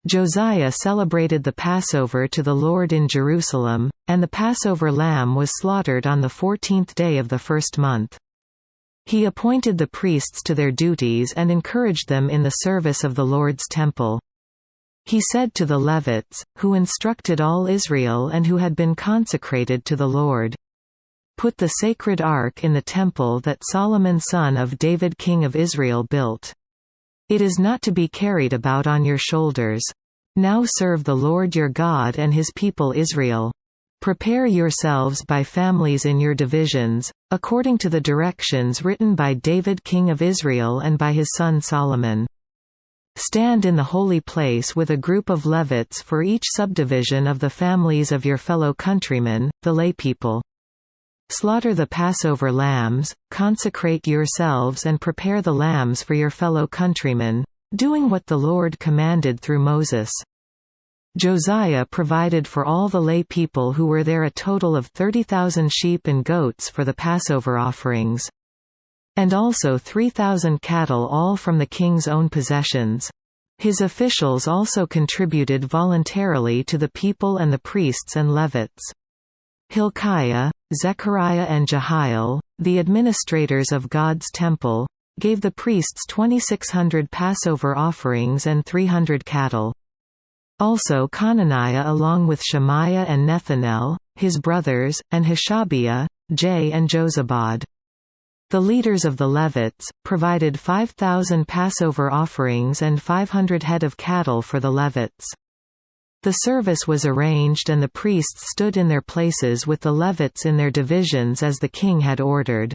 Josiah celebrated the Passover to the Lord in Jerusalem, and the Passover lamb was slaughtered on the 14th day of the first month. He appointed the priests to their duties and encouraged them in the service of the Lord's temple. He said to the Levites, who instructed all Israel and who had been consecrated to the Lord, "Put the sacred ark in the temple that Solomon son of David king of Israel built. It is not to be carried about on your shoulders. Now serve the Lord your God and his people Israel. Prepare yourselves by families in your divisions, according to the directions written by David king of Israel and by his son Solomon. Stand in the holy place with a group of Levites for each subdivision of the families of your fellow countrymen, the laypeople. Slaughter the Passover lambs, consecrate yourselves and prepare the lambs for your fellow countrymen, doing what the Lord commanded through Moses." Josiah provided for all the lay people who were there a total of 30,000 sheep and goats for the Passover offerings. And also 3,000 cattle, all from the king's own possessions. His officials also contributed voluntarily to the people and the priests and Levites. Hilkiah, Zechariah and Jehiel, the administrators of God's temple, gave the priests 2,600 Passover offerings and 300 cattle. Also Conaniah along with Shemaiah and Nethanel, his brothers, and Hashabiah, Jay and Jozabad. The leaders of the Levites, provided 5,000 Passover offerings and 500 head of cattle for the Levites. The service was arranged and the priests stood in their places with the Levites in their divisions as the king had ordered.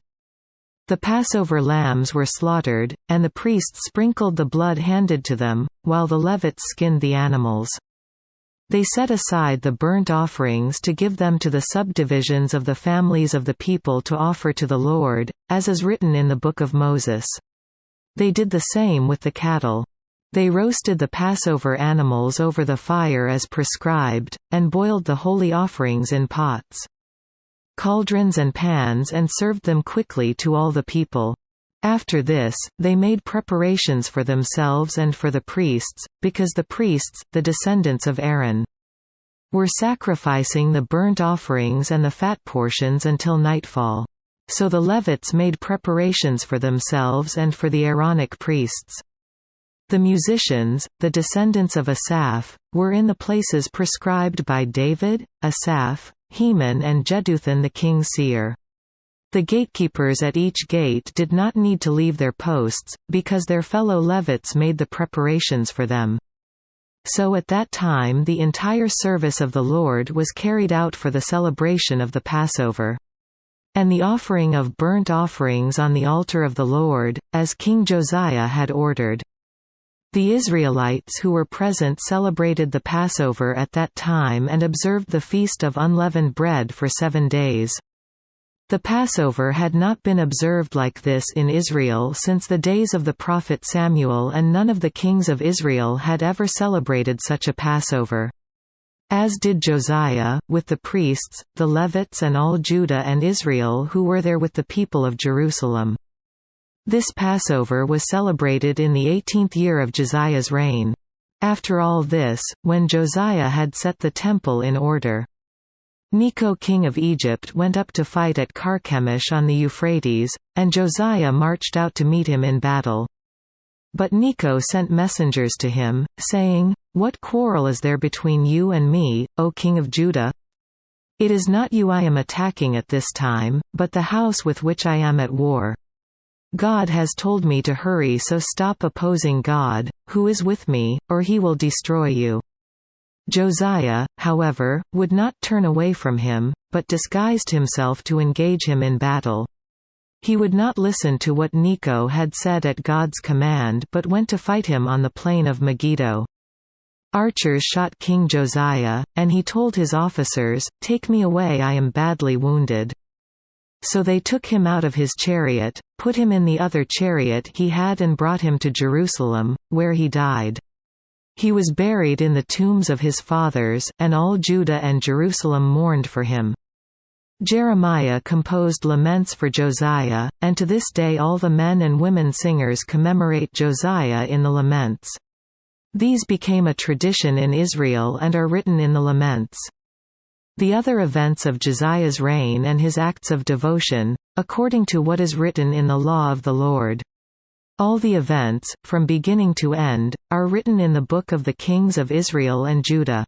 The Passover lambs were slaughtered, and the priests sprinkled the blood handed to them, while the Levites skinned the animals. They set aside the burnt offerings to give them to the subdivisions of the families of the people to offer to the Lord, as is written in the Book of Moses. They did the same with the cattle. They roasted the Passover animals over the fire as prescribed, and boiled the holy offerings in pots, cauldrons and pans and served them quickly to all the people. After this, they made preparations for themselves and for the priests, because the priests, the descendants of Aaron, were sacrificing the burnt offerings and the fat portions until nightfall. So the Levites made preparations for themselves and for the Aaronic priests. The musicians, the descendants of Asaph, were in the places prescribed by David, Asaph, Heman and Jeduthun the king's seer. The gatekeepers at each gate did not need to leave their posts, because their fellow Levites made the preparations for them. So at that time the entire service of the Lord was carried out for the celebration of the Passover. And the offering of burnt offerings on the altar of the Lord, as King Josiah had ordered. The Israelites who were present celebrated the Passover at that time and observed the Feast of Unleavened Bread for 7 days. The Passover had not been observed like this in Israel since the days of the prophet Samuel, and none of the kings of Israel had ever celebrated such a Passover. As did Josiah, with the priests, the Levites and all Judah and Israel who were there with the people of Jerusalem. This Passover was celebrated in the 18th year of Josiah's reign. After all this, when Josiah had set the temple in order, Necho king of Egypt went up to fight at Carchemish on the Euphrates, and Josiah marched out to meet him in battle. But Necho sent messengers to him, saying, "What quarrel is there between you and me, O king of Judah? It is not you I am attacking at this time, but the house with which I am at war. God has told me to hurry, so stop opposing God, who is with me, or he will destroy you." Josiah, however, would not turn away from him, but disguised himself to engage him in battle. He would not listen to what Necho had said at God's command but went to fight him on the plain of Megiddo. Archers shot King Josiah, and he told his officers, "Take me away, I am badly wounded." So they took him out of his chariot, put him in the other chariot he had and brought him to Jerusalem, where he died. He was buried in the tombs of his fathers, and all Judah and Jerusalem mourned for him. Jeremiah composed laments for Josiah, and to this day all the men and women singers commemorate Josiah in the laments. These became a tradition in Israel and are written in the Laments. The other events of Josiah's reign and his acts of devotion, according to what is written in the law of the Lord. All the events, from beginning to end, are written in the book of the kings of Israel and Judah.